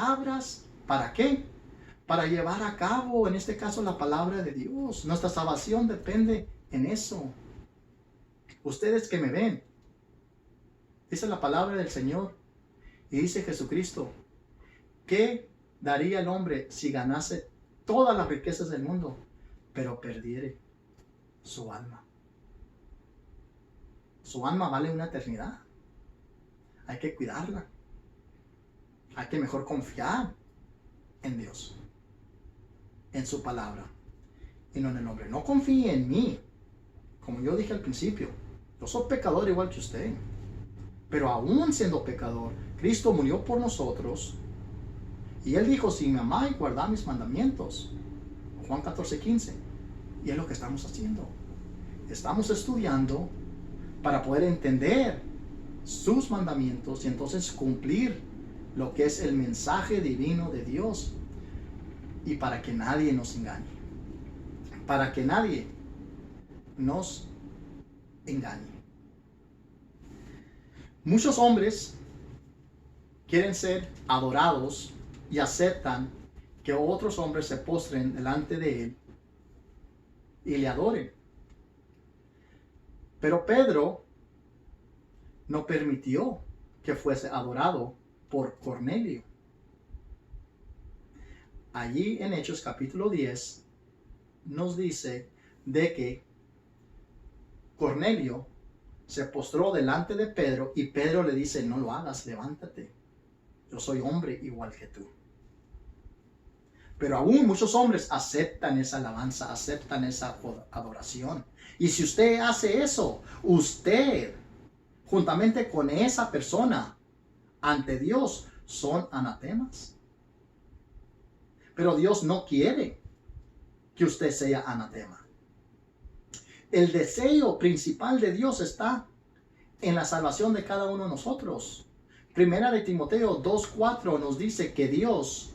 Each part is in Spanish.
palabras. ¿Para qué? Para llevar a cabo, en este caso, la palabra de Dios. Nuestra salvación depende en eso. Ustedes que me ven, dice la palabra del Señor y dice Jesucristo, ¿qué daría el hombre si ganase todas las riquezas del mundo, pero perdiere su alma? Su alma vale una eternidad. Hay que cuidarla. Hay que mejor confiar en Dios, en su palabra, y no en el hombre. No confíe en mí. Como yo dije al principio, yo soy pecador igual que usted. Pero aún siendo pecador, Cristo murió por nosotros. Y Él dijo, si me amáis, guardad mis mandamientos. Juan 14:15. Y es lo que estamos haciendo. Estamos estudiando para poder entender sus mandamientos y entonces cumplir lo que es el mensaje divino de Dios. Y para que nadie nos engañe. Para que nadie nos engañe. Muchos hombres quieren ser adorados y aceptan que otros hombres se postren delante de Él y le adoren. Pero Pedro no permitió que fuese adorado por Cornelio. Allí en Hechos capítulo 10 nos dice de que Cornelio se postró delante de Pedro y Pedro le dice, no lo hagas, levántate. Yo soy hombre igual que tú. Pero aún muchos hombres aceptan esa alabanza, aceptan esa adoración. Y si usted hace eso, usted, juntamente con esa persona, ante Dios, son anatemas. Pero Dios no quiere que usted sea anatema. El deseo principal de Dios está en la salvación de cada uno de nosotros. Primera de Timoteo 2:4 nos dice que Dios,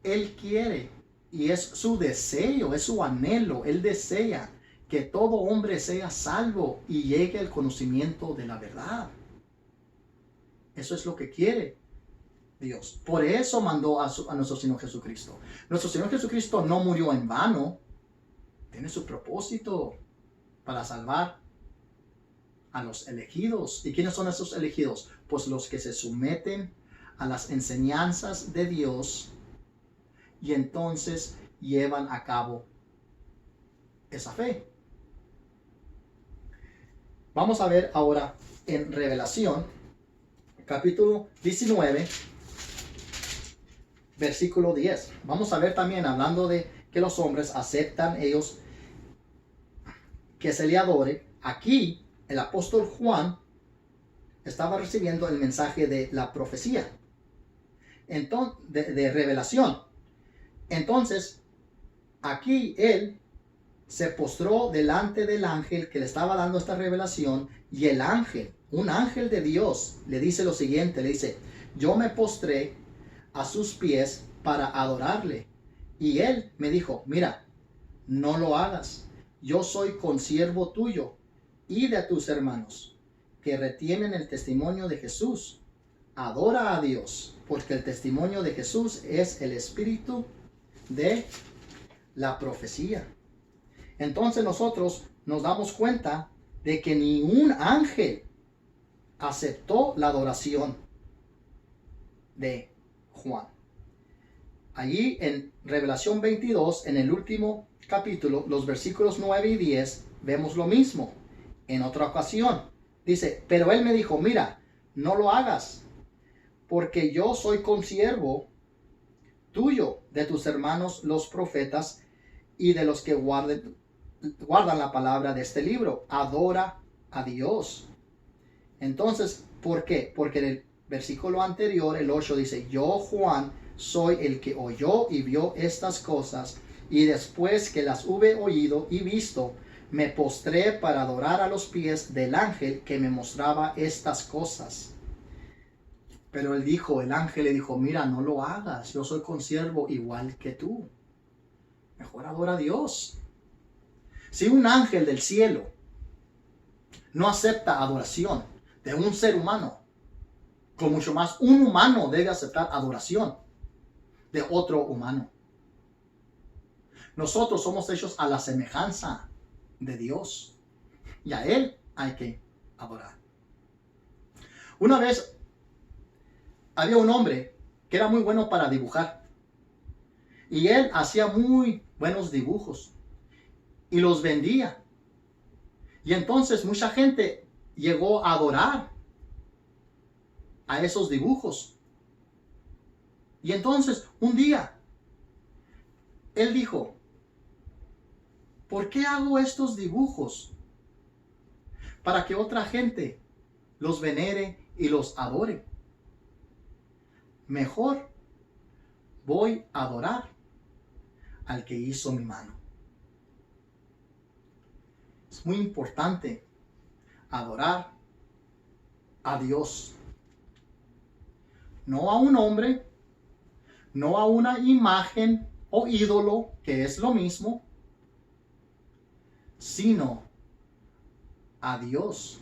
Él quiere y es su deseo, es su anhelo. Él desea que todo hombre sea salvo y llegue al conocimiento de la verdad. Eso es lo que quiere Dios. Por eso mandó a nuestro Señor Jesucristo. Nuestro Señor Jesucristo no murió en vano. Tiene su propósito para salvar a los elegidos. ¿Y quiénes son esos elegidos? Pues los que se someten a las enseñanzas de Dios y entonces llevan a cabo esa fe. Vamos a ver ahora en Revelación, capítulo 19, versículo 10. Vamos a ver también, hablando de que los hombres aceptan ellos que se le adore. Aquí el apóstol Juan estaba recibiendo el mensaje de la profecía, entonces, de revelación. Entonces, aquí él se postró delante del ángel que le estaba dando esta revelación, y el ángel, un ángel de Dios, le dice lo siguiente, le dice, yo me postré a sus pies para adorarle. Y él me dijo, mira, no lo hagas. Yo soy consiervo tuyo y de tus hermanos que retienen el testimonio de Jesús. Adora a Dios, porque el testimonio de Jesús es el espíritu de la profecía. Entonces nosotros nos damos cuenta de que ni un ángel aceptó la adoración de Juan. Allí en Revelación 22, en el último capítulo, los versículos 9 y 10, vemos lo mismo. En otra ocasión, dice, pero él me dijo, mira, no lo hagas, porque yo soy consiervo tuyo, de tus hermanos los profetas y de los que guardan la palabra de este libro. Adora a Dios. Entonces, ¿por qué? Porque en el versículo anterior, el 8, dice, yo, Juan, soy el que oyó y vio estas cosas, y después que las hube oído y visto, me postré para adorar a los pies del ángel que me mostraba estas cosas. Pero él dijo, el ángel le dijo, mira, no lo hagas, yo soy consiervo igual que tú. Mejor adora a Dios. Si un ángel del cielo no acepta adoración de un ser humano, con mucho más un humano debe aceptar adoración de otro humano. Nosotros somos hechos a la semejanza de Dios y a Él hay que adorar. Una vez había un hombre que era muy bueno para dibujar y él hacía muy buenos dibujos y los vendía. Y entonces mucha gente llegó a adorar a esos dibujos. Y entonces un día él dijo, ¿por qué hago estos dibujos? Para que otra gente los venere y los adore. Mejor voy a adorar al que hizo mi mano. Es muy importante adorar a Dios. No a un hombre, no a una imagen o ídolo, que es lo mismo, sino a Dios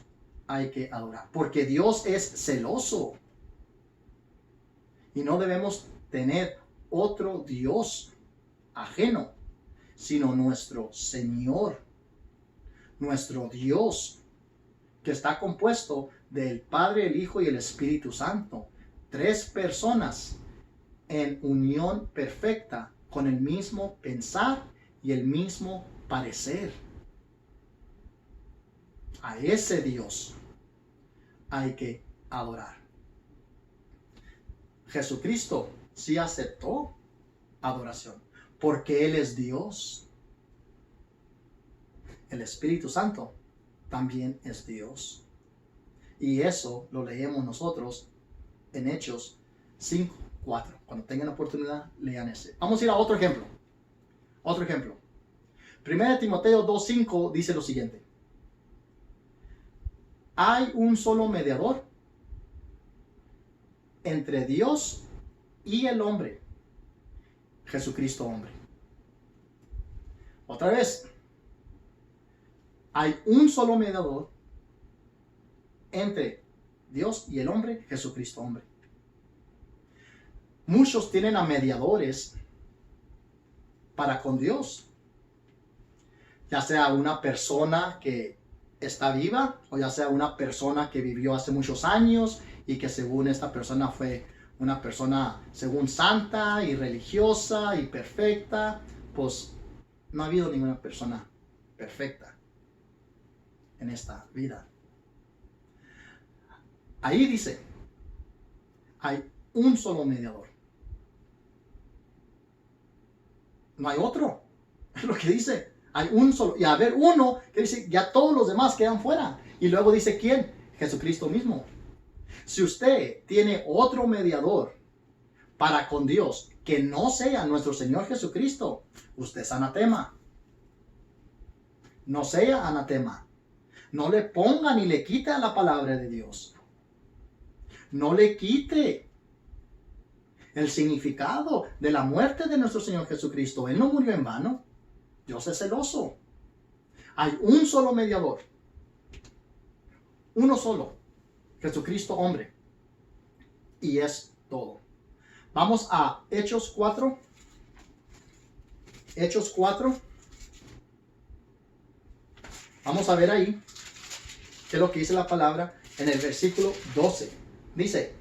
hay que adorar. Porque Dios es celoso. Y no debemos tener otro Dios ajeno, sino nuestro Señor, nuestro Dios, que está compuesto del Padre, el Hijo y el Espíritu Santo. 3 personas en unión perfecta, con el mismo pensar y el mismo parecer. A ese Dios hay que adorar. Jesucristo sí aceptó adoración, porque Él es Dios. El Espíritu Santo también es Dios. Y eso lo leemos nosotros en Hechos 5:4. Cuando tengan oportunidad, lean ese. Vamos a ir a otro ejemplo. Otro ejemplo. 1 Timoteo 2:5 dice lo siguiente. Hay un solo mediador entre Dios y el hombre, Jesucristo hombre. Otra vez, hay un solo mediador entre Dios y el hombre, Jesucristo hombre. Muchos tienen a mediadores para con Dios, ya sea una persona que está viva o ya sea una persona que vivió hace muchos años y que según esta persona fue una persona según santa y religiosa y perfecta. Pues no ha habido ninguna persona perfecta en esta vida. Ahí dice, hay un solo mediador. No hay otro. Es lo que dice. Hay un solo. Y a ver, uno que dice, ya todos los demás quedan fuera. Y luego dice, ¿quién? Jesucristo mismo. Si usted tiene otro mediador para con Dios que no sea nuestro Señor Jesucristo, usted es anatema. No sea anatema. No le ponga ni le quite a la palabra de Dios. No le quite el significado de la muerte de nuestro Señor Jesucristo. Él no murió en vano. Dios es celoso. Hay un solo mediador. Uno solo. Jesucristo hombre. Y es todo. Vamos a Hechos 4. Hechos 4. Vamos a ver ahí qué es lo que dice la palabra en el versículo 12. Dice,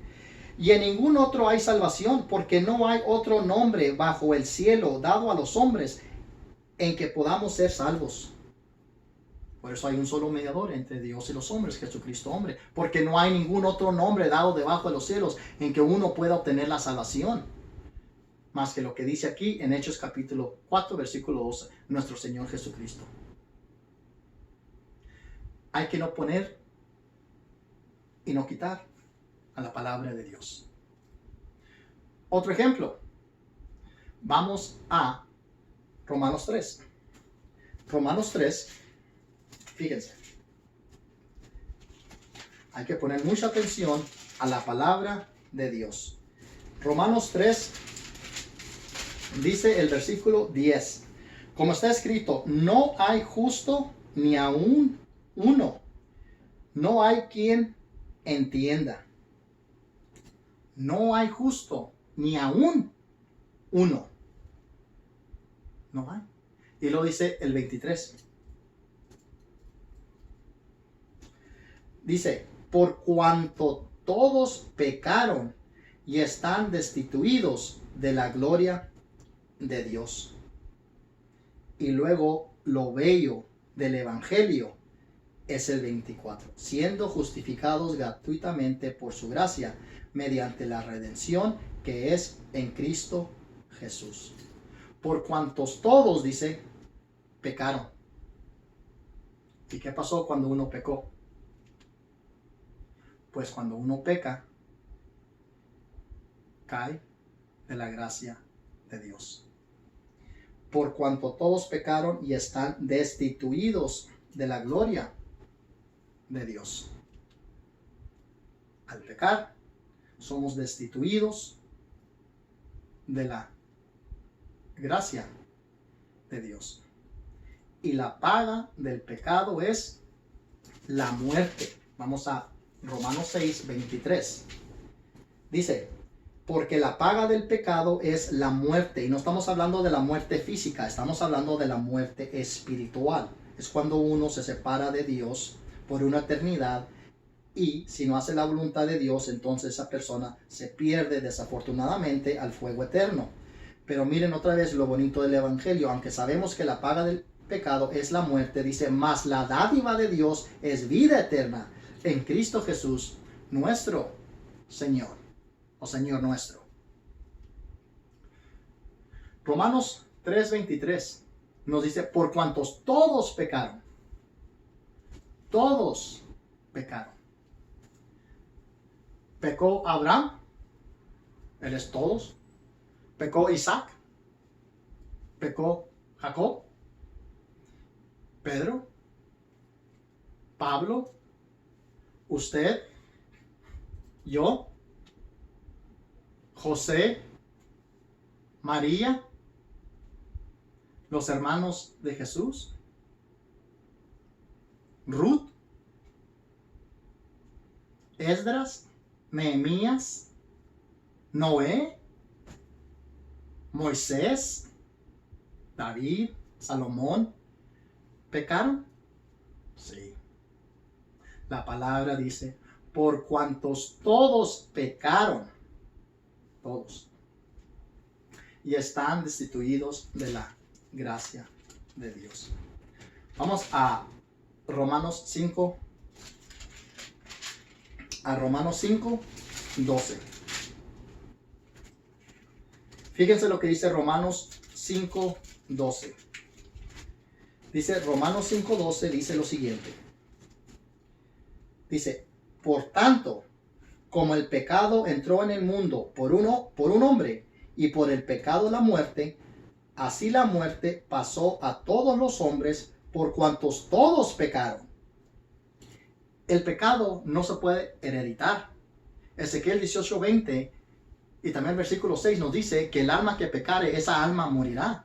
y en ningún otro hay salvación, porque no hay otro nombre bajo el cielo dado a los hombres en que podamos ser salvos. Por eso hay un solo mediador entre Dios y los hombres, Jesucristo hombre, porque no hay ningún otro nombre dado debajo de los cielos en que uno pueda obtener la salvación, más que lo que dice aquí en Hechos capítulo 4, versículo 12, nuestro Señor Jesucristo. Hay que no poner y no quitar a la palabra de Dios. Otro ejemplo. Vamos a Romanos 3. Romanos 3. Fíjense. Hay que poner mucha atención a la palabra de Dios. Romanos 3 dice el versículo 10. Como está escrito, no hay justo ni aún uno. No hay quien entienda. No hay justo ni aún uno. No hay. Y lo dice el 23. Dice, por cuanto todos pecaron y están destituidos de la gloria de Dios. Y luego lo bello del Evangelio es el 24. Siendo justificados gratuitamente por su gracia, mediante la redención que es en Cristo Jesús. Por cuantos todos, dice, pecaron. ¿Y qué pasó cuando uno pecó? Pues cuando uno peca, cae de la gracia de Dios. Por cuanto todos pecaron y están destituidos de la gloria de Dios. Al pecar, somos destituidos de la gracia de Dios. Y la paga del pecado es la muerte. Vamos a Romanos 6, 23. Dice, porque la paga del pecado es la muerte. Y no estamos hablando de la muerte física, estamos hablando de la muerte espiritual. Es cuando uno se separa de Dios por una eternidad, y si no hace la voluntad de Dios, entonces esa persona se pierde desafortunadamente al fuego eterno. Pero miren otra vez lo bonito del Evangelio. Aunque sabemos que la paga del pecado es la muerte, dice, mas la dádiva de Dios es vida eterna en Cristo Jesús, nuestro Señor, o Señor nuestro. Romanos 3:23 nos dice, por cuantos todos pecaron. Todos pecaron. Pecó Abraham, él es todos. Pecó Isaac, pecó Jacob, Pedro, Pablo, usted, yo, José, María, los hermanos de Jesús, Ruth, Esdras, Nehemías, Noé, Moisés, David, Salomón, ¿pecaron? Sí. La palabra dice, por cuantos todos pecaron, todos, y están destituidos de la gracia de Dios. Vamos a Romanos 5, Romanos 5, 12. Fíjense lo que dice Romanos 5, 12. Dice Romanos 5, 12, dice lo siguiente. Dice, por tanto, como el pecado entró en el mundo por un hombre, y por el pecado la muerte, así la muerte pasó a todos los hombres, por cuantos todos pecaron. El pecado no se puede hereditar. Ezequiel 18:20 y también el versículo 6 nos dice que el alma que pecare, esa alma morirá.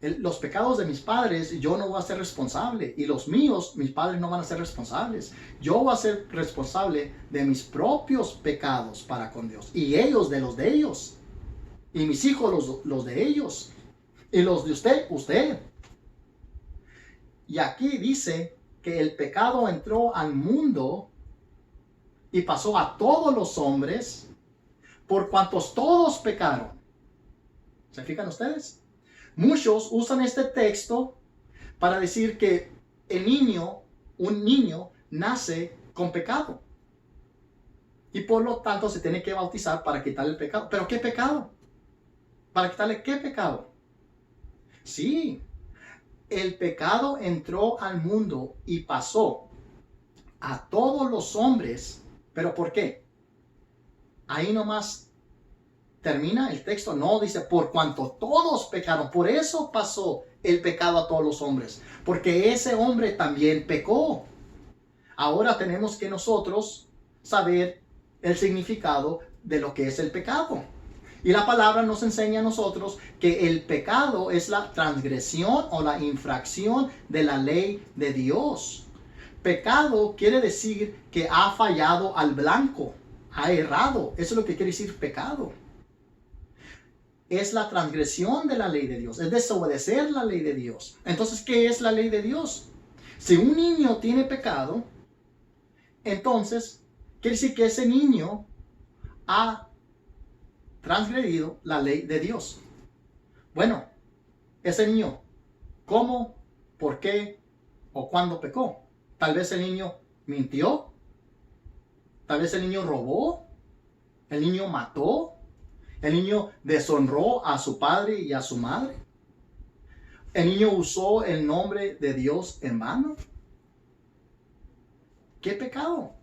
Los pecados de mis padres yo no voy a ser responsable, y los míos, mis padres no van a ser responsables. Yo voy a ser responsable de mis propios pecados para con Dios, y ellos de los de ellos, y mis hijos los de ellos, y los de usted. Y aquí dice que el pecado entró al mundo y pasó a todos los hombres, por cuantos todos pecaron. ¿Se fijan ustedes? Muchos usan este texto para decir que un niño nace con pecado, y por lo tanto se tiene que bautizar para quitarle el pecado. ¿Pero qué pecado? ¿Para quitarle qué pecado? Sí, el pecado entró al mundo y pasó a todos los hombres. ¿Pero por qué? Ahí nomás termina el texto. No, dice por cuanto todos pecaron. Por eso pasó el pecado a todos los hombres, porque ese hombre también pecó. Ahora tenemos que nosotros saber el significado de lo que es el pecado. Y la palabra nos enseña a nosotros que el pecado es la transgresión o la infracción de la ley de Dios. Pecado quiere decir que ha fallado al blanco, ha errado. Eso es lo que quiere decir pecado. es la transgresión de la ley de Dios, es desobedecer la ley de Dios. Entonces, ¿qué es la ley de Dios? Si un niño tiene pecado, entonces quiere decir que ese niño ha transgredido la ley de Dios. Bueno, ese niño, ¿cómo, por qué o cuándo pecó? Tal vez el niño mintió, tal vez el niño robó, el niño mató, el niño deshonró a su padre y a su madre, el niño usó el nombre de Dios en vano. ¿Qué pecado?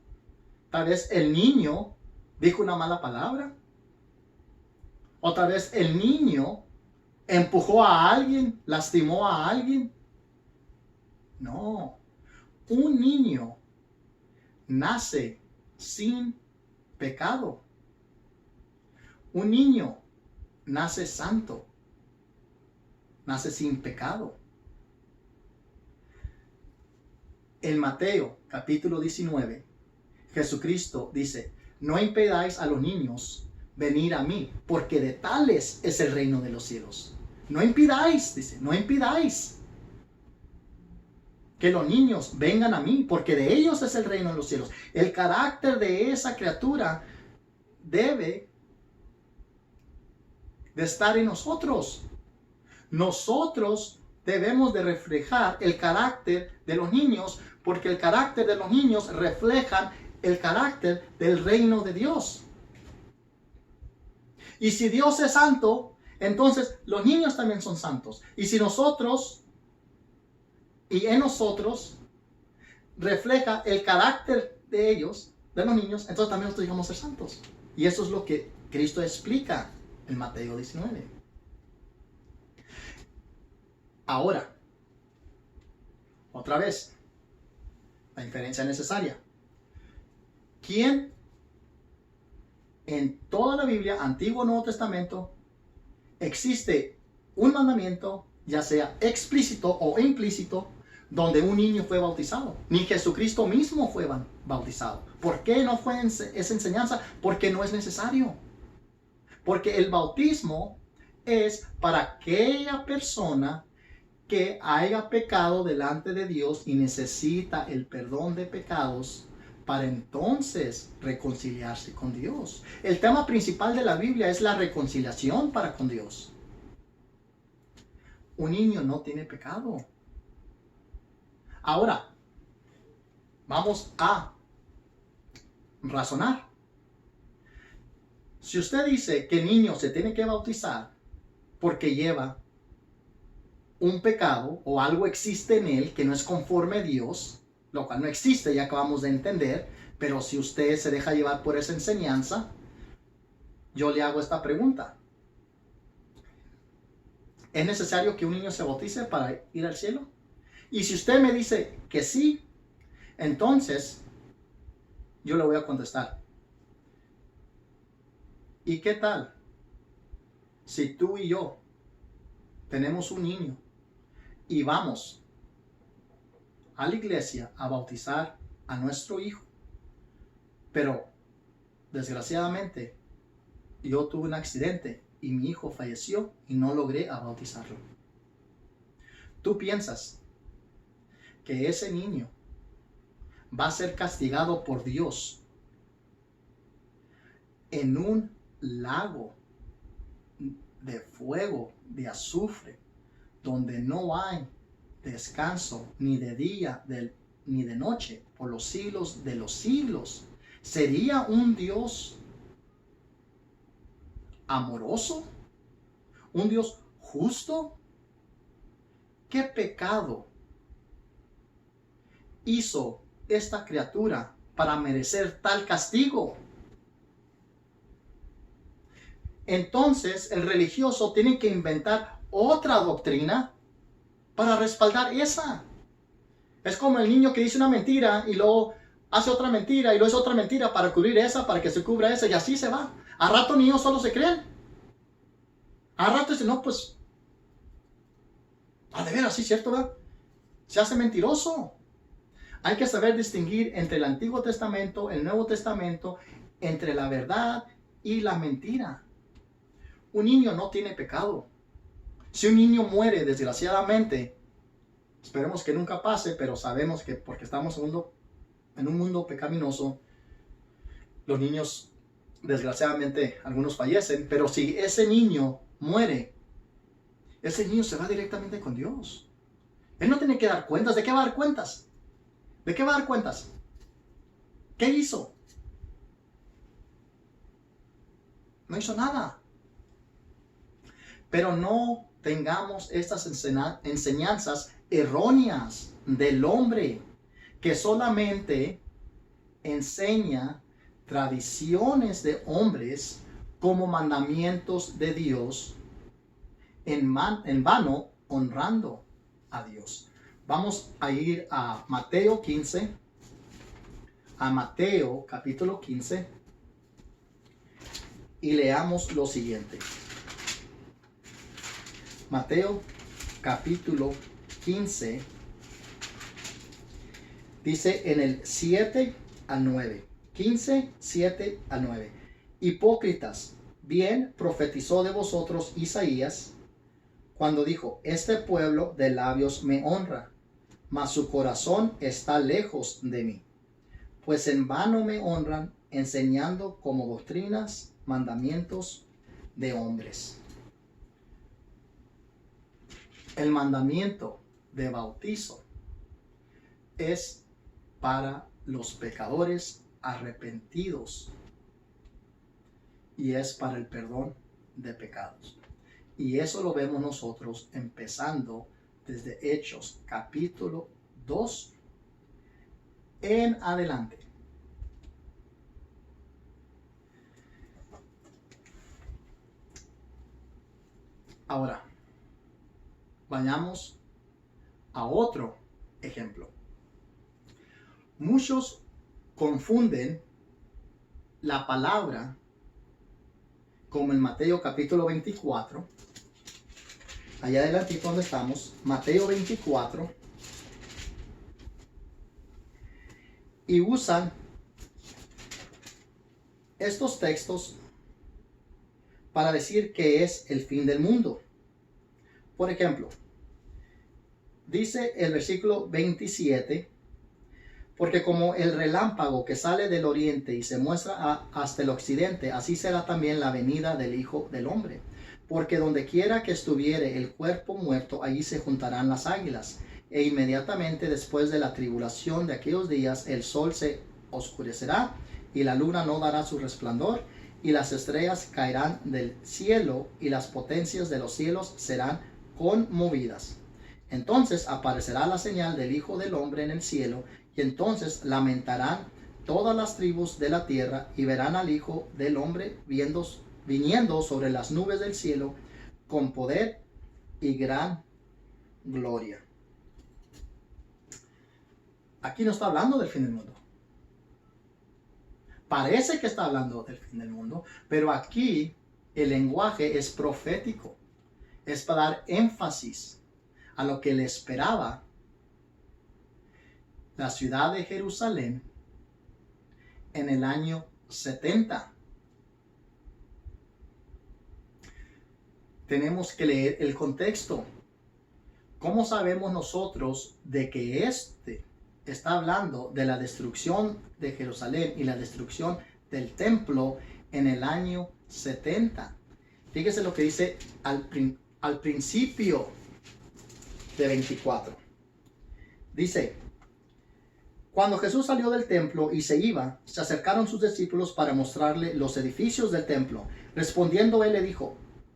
Tal vez el niño dijo una mala palabra, o tal vez el niño empujó a alguien, lastimó a alguien. No, un niño nace sin pecado. Un niño nace santo, nace sin pecado. En Mateo capítulo 19, Jesucristo dice, no impedáis a los niños venir a mí, porque de tales es el reino de los cielos. No impidáis, dice, no impidáis que los niños vengan a mí, porque de ellos es el reino de los cielos. El carácter de esa criatura debe de estar en nosotros. Nosotros debemos de reflejar el carácter de los niños, porque el carácter de los niños refleja el carácter del reino de Dios. Y si Dios es santo, entonces los niños también son santos. Y si nosotros, y en nosotros, refleja el carácter de ellos, de los niños, entonces también nosotros vamos a ser santos. Y eso es lo que Cristo explica en Mateo 19. Ahora, otra vez, la inferencia necesaria. ¿Quién en toda la Biblia, Antiguo o Nuevo Testamento, existe un mandamiento, ya sea explícito o implícito, donde un niño fue bautizado? Ni Jesucristo mismo fue bautizado. ¿Por qué no fue esa enseñanza? Porque no es necesario. Porque el bautismo es para aquella persona que haya pecado delante de Dios y necesita el perdón de pecados para entonces reconciliarse con Dios. El tema principal de la Biblia es la reconciliación para con Dios. Un niño no tiene pecado. Ahora, vamos a razonar. Si usted dice que el niño se tiene que bautizar porque lleva un pecado o algo existe en él que no es conforme a Dios, lo cual no existe, ya acabamos de entender, pero si usted se deja llevar por esa enseñanza, yo le hago esta pregunta. ¿Es necesario que un niño se bautice para ir al cielo? Y si usted me dice que sí, entonces yo le voy a contestar. ¿Y qué tal si tú y yo tenemos un niño y vamos a la iglesia a bautizar a nuestro hijo, pero desgraciadamente yo tuve un accidente y mi hijo falleció y no logré bautizarlo? ¿Tú piensas que ese niño va a ser castigado por Dios en un lago de fuego, de azufre, donde no hay descanso ni de día ni de noche por los siglos de los siglos? ¿Sería un Dios amoroso? ¿Un Dios justo? ¿Qué pecado hizo esta criatura para merecer tal castigo? Entonces el religioso tiene que inventar otra doctrina para respaldar esa. Es como el niño que dice una mentira y luego hace otra mentira y luego es otra mentira para cubrir esa, para que se cubra esa, y así se va. A rato niños solo se creen. A rato dicen, no, pues, de veras, sí, cierto, ¿verdad? Se hace mentiroso. Hay que saber distinguir entre el Antiguo Testamento, el Nuevo Testamento, entre la verdad y la mentira. Un niño no tiene pecado. Si un niño muere, desgraciadamente, esperemos que nunca pase, pero sabemos que porque estamos en un mundo pecaminoso, los niños, desgraciadamente, algunos fallecen, pero si ese niño muere, ese niño se va directamente con Dios. Él no tiene que dar cuentas. ¿De qué va a dar cuentas? ¿De qué va a dar cuentas? ¿Qué hizo? No hizo nada. Pero no tengamos estas enseñanzas erróneas del hombre que solamente enseña tradiciones de hombres como mandamientos de Dios en vano, honrando a Dios. Vamos a ir a Mateo 15, a Mateo capítulo 15, y leamos lo siguiente. Mateo capítulo 15 dice en el 7 al 9. 15, 7 al 9. Hipócritas, bien profetizó de vosotros Isaías cuando dijo: este pueblo de labios me honra, mas su corazón está lejos de mí. Pues en vano me honran, enseñando como doctrinas mandamientos de hombres. El mandamiento de bautizo es para los pecadores arrepentidos y es para el perdón de pecados. Y eso lo vemos nosotros empezando desde Hechos capítulo 2 en adelante. Ahora, vayamos a otro ejemplo. Muchos confunden la palabra como en Mateo capítulo 24. Allá adelantito donde estamos, Mateo 24. Y usan estos textos para decir que es el fin del mundo. Por ejemplo, dice el versículo 27, porque como el relámpago que sale del oriente y se muestra hasta el occidente, así será también la venida del Hijo del Hombre. Porque donde quiera que estuviere el cuerpo muerto, allí se juntarán las águilas. E inmediatamente después de la tribulación de aquellos días, el sol se oscurecerá y la luna no dará su resplandor, y las estrellas caerán del cielo y las potencias de los cielos serán conmovidas. Entonces aparecerá la señal del Hijo del Hombre en el cielo, y entonces lamentarán todas las tribus de la tierra y verán al Hijo del Hombre viniendo sobre las nubes del cielo con poder y gran gloria. Aquí no está hablando del fin del mundo. Parece que está hablando del fin del mundo, pero aquí el lenguaje es profético. Es para dar énfasis a lo que le esperaba la ciudad de Jerusalén en el año 70. Tenemos que leer el contexto. ¿Cómo sabemos nosotros de que está hablando de la destrucción de Jerusalén y la destrucción del templo en el año 70? Fíjese lo que dice al principio de 24. Dice: cuando Jesús salió del templo y se iba, se acercaron sus discípulos para mostrarle los edificios del templo. Respondiendo él le dijo: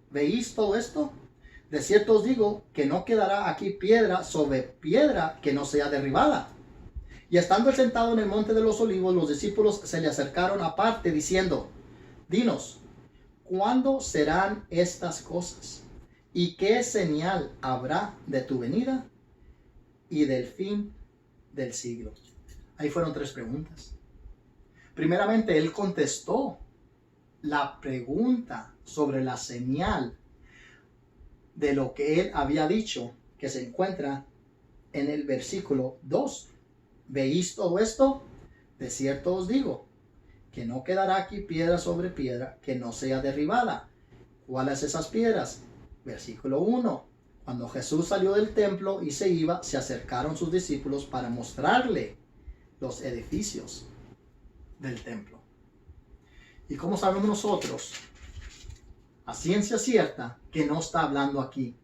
¿veis todo esto? De cierto os digo que no quedará aquí piedra sobre piedra que no sea derribada. Y estando él sentado en el monte de los olivos, los discípulos se le acercaron aparte diciendo: dinos, ¿cuándo serán estas cosas? ¿Y qué señal habrá de tu venida y del fin del siglo? Ahí fueron 3 preguntas. Primeramente, él contestó la pregunta sobre la señal de lo que él había dicho, que se encuentra en el versículo 2. ¿Veis todo esto? De cierto os digo que no quedará aquí piedra sobre piedra que no sea derribada. ¿Cuáles esas piedras? Versículo 1. Cuando Jesús salió del templo y se iba, se acercaron sus discípulos para mostrarle los edificios del templo. ¿Y cómo sabemos nosotros, a ciencia cierta, que no está hablando aquí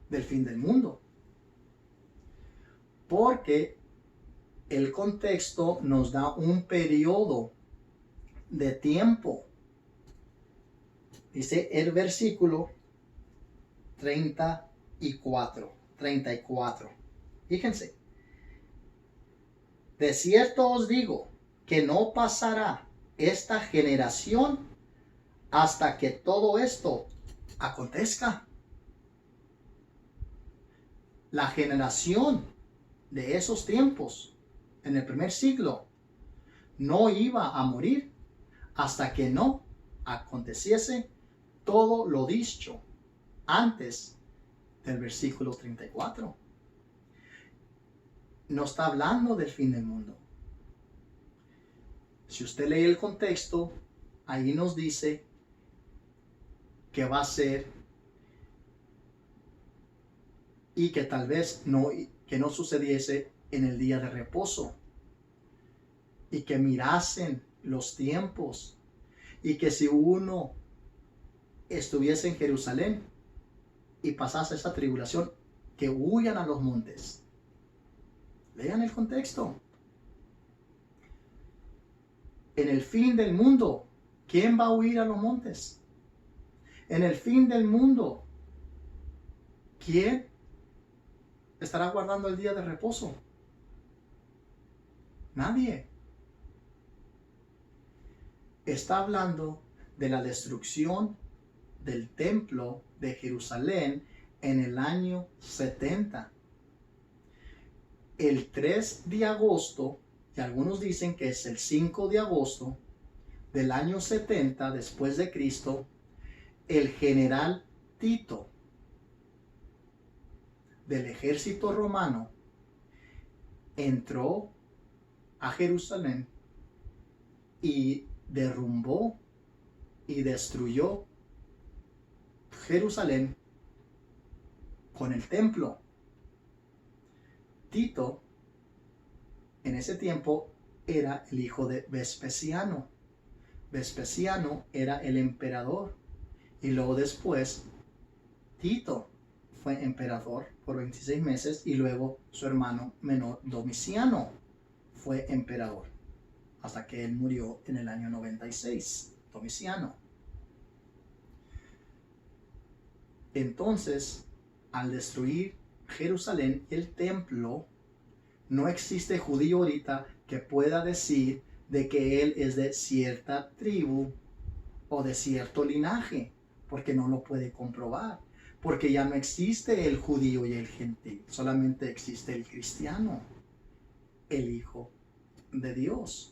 del fin del mundo? Porque el contexto nos da un periodo de tiempo. Dice el versículo 34. Fíjense. De cierto os digo que no pasará esta generación hasta que todo esto acontezca. La generación de esos tiempos, en el primer siglo, no iba a morir hasta que no aconteciese todo lo dicho antes del versículo 34. No está hablando del fin del mundo. Si usted lee el contexto, ahí nos dice que va a ser y que tal vez que no sucediese en el día de reposo, y que mirasen los tiempos, y que si uno estuviese en Jerusalén y pasase esa tribulación, que huyan a los montes. Lean el contexto. En el fin del mundo, ¿quién va a huir a los montes? En el fin del mundo, ¿quién estará guardando el día de reposo? Nadie. Está hablando de la destrucción del templo de Jerusalén en el año 70. El 3 de agosto, y algunos dicen que es el 5 de agosto del año 70 después de Cristo, el general Tito del ejército romano entró a Jerusalén y derrumbó y destruyó Jerusalén con el templo. Tito en ese tiempo era el hijo de Vespasiano. Vespasiano era el emperador, y luego después Tito fue emperador por 26 meses, y luego su hermano menor Domiciano fue emperador hasta que él murió en el año 96, Domiciano. Entonces, al destruir Jerusalén y el templo, no existe judío ahorita que pueda decir de que él es de cierta tribu o de cierto linaje, porque no lo puede comprobar, porque ya no existe el judío y el gentil, solamente existe el cristiano, el Hijo de Dios.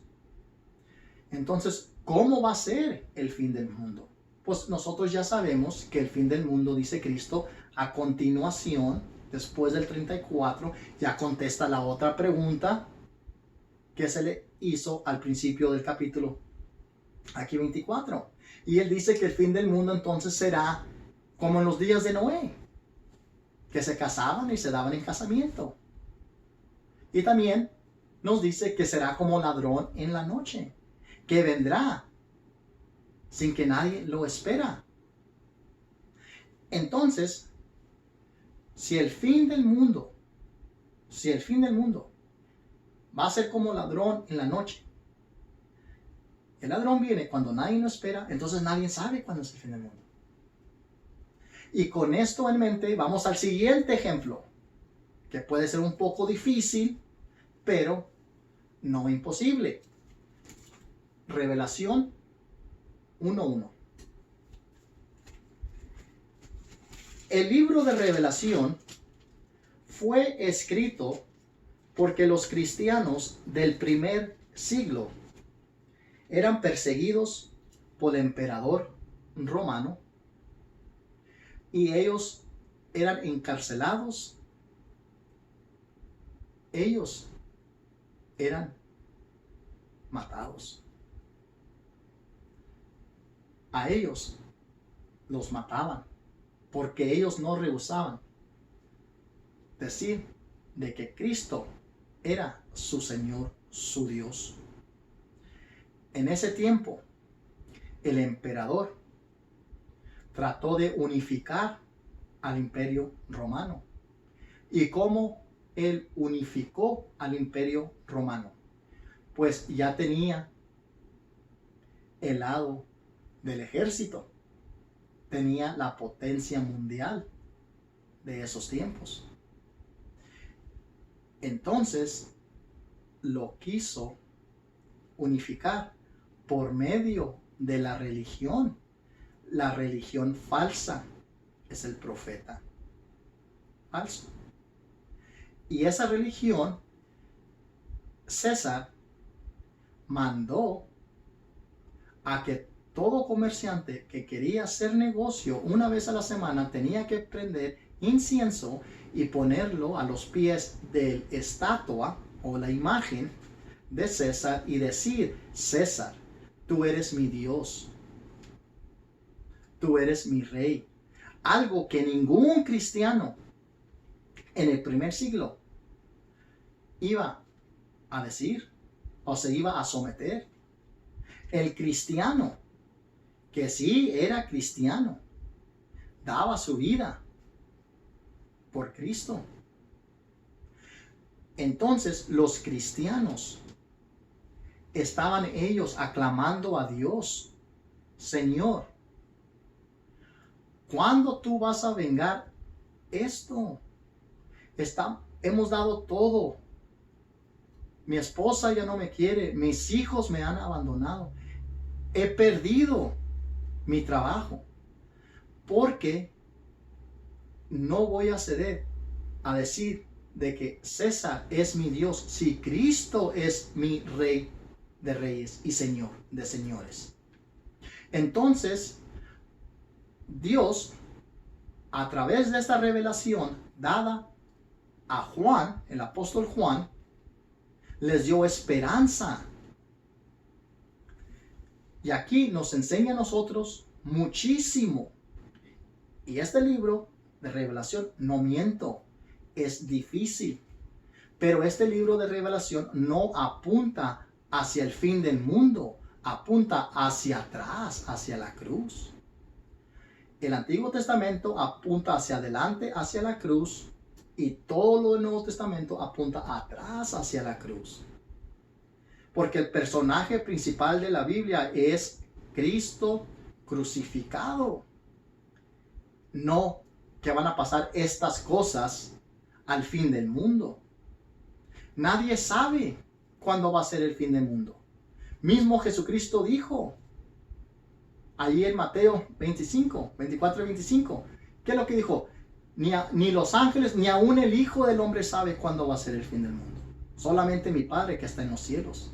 Entonces, ¿cómo va a ser el fin del mundo? Pues nosotros ya sabemos que el fin del mundo, dice Cristo, a continuación, después del 34, ya contesta la otra pregunta que se le hizo al principio del capítulo, aquí 24. Y él dice que el fin del mundo entonces será como en los días de Noé, que se casaban y se daban en casamiento. Y también nos dice que será como ladrón en la noche, que vendrá sin que nadie lo espera. Entonces, si el fin del mundo va a ser como ladrón en la noche, el ladrón viene cuando nadie lo espera, entonces nadie sabe cuándo es el fin del mundo. Y con esto en mente, vamos al siguiente ejemplo, que puede ser un poco difícil, pero no imposible. Revelación 1:1. El libro de Revelación fue escrito porque los cristianos del primer siglo eran perseguidos por el emperador romano, y ellos eran encarcelados, ellos eran matados. A ellos los mataban, porque ellos no rehusaban decir de que Cristo era su Señor, su Dios. En ese tiempo, el emperador trató de unificar al imperio romano. ¿Y cómo él unificó al imperio romano? Pues ya tenía el lado del ejército, tenía la potencia mundial de esos tiempos. Entonces lo quiso unificar por medio de la religión. La religión falsa es el profeta falso. Y esa religión, César mandó a que todo comerciante que quería hacer negocio una vez a la semana tenía que prender incienso y ponerlo a los pies de la estatua o la imagen de César y decir: César, tú eres mi Dios, tú eres mi rey. Algo que ningún cristiano en el primer siglo iba a decir o se iba a someter. El cristiano, que sí era cristiano, daba su vida por Cristo. Entonces los cristianos estaban ellos aclamando a Dios: Señor, ¿cuándo tú vas a vengar esto? Hemos dado todo. Mi esposa ya no me quiere, mis hijos me han abandonado, he perdido mi trabajo, porque no voy a ceder a decir de que César es mi Dios si Cristo es mi Rey de reyes y Señor de señores. Entonces Dios, a través de esta revelación dada a Juan, el apóstol Juan, les dio esperanza. Y aquí nos enseña a nosotros muchísimo. Y este libro de revelación, no miento, es difícil. Pero este libro de revelación no apunta hacia el fin del mundo, apunta hacia atrás, hacia la cruz. El Antiguo Testamento apunta hacia adelante, hacia la cruz, y todo lo del Nuevo Testamento apunta atrás, hacia la cruz. Porque el personaje principal de la Biblia es Cristo crucificado. No que van a pasar estas cosas al fin del mundo. Nadie sabe cuándo va a ser el fin del mundo. Mismo Jesucristo dijo allí en Mateo 25, 24 y 25. ¿Qué es lo que dijo? Ni los ángeles, ni aún el Hijo del Hombre sabe cuándo va a ser el fin del mundo. Solamente mi Padre que está en los cielos.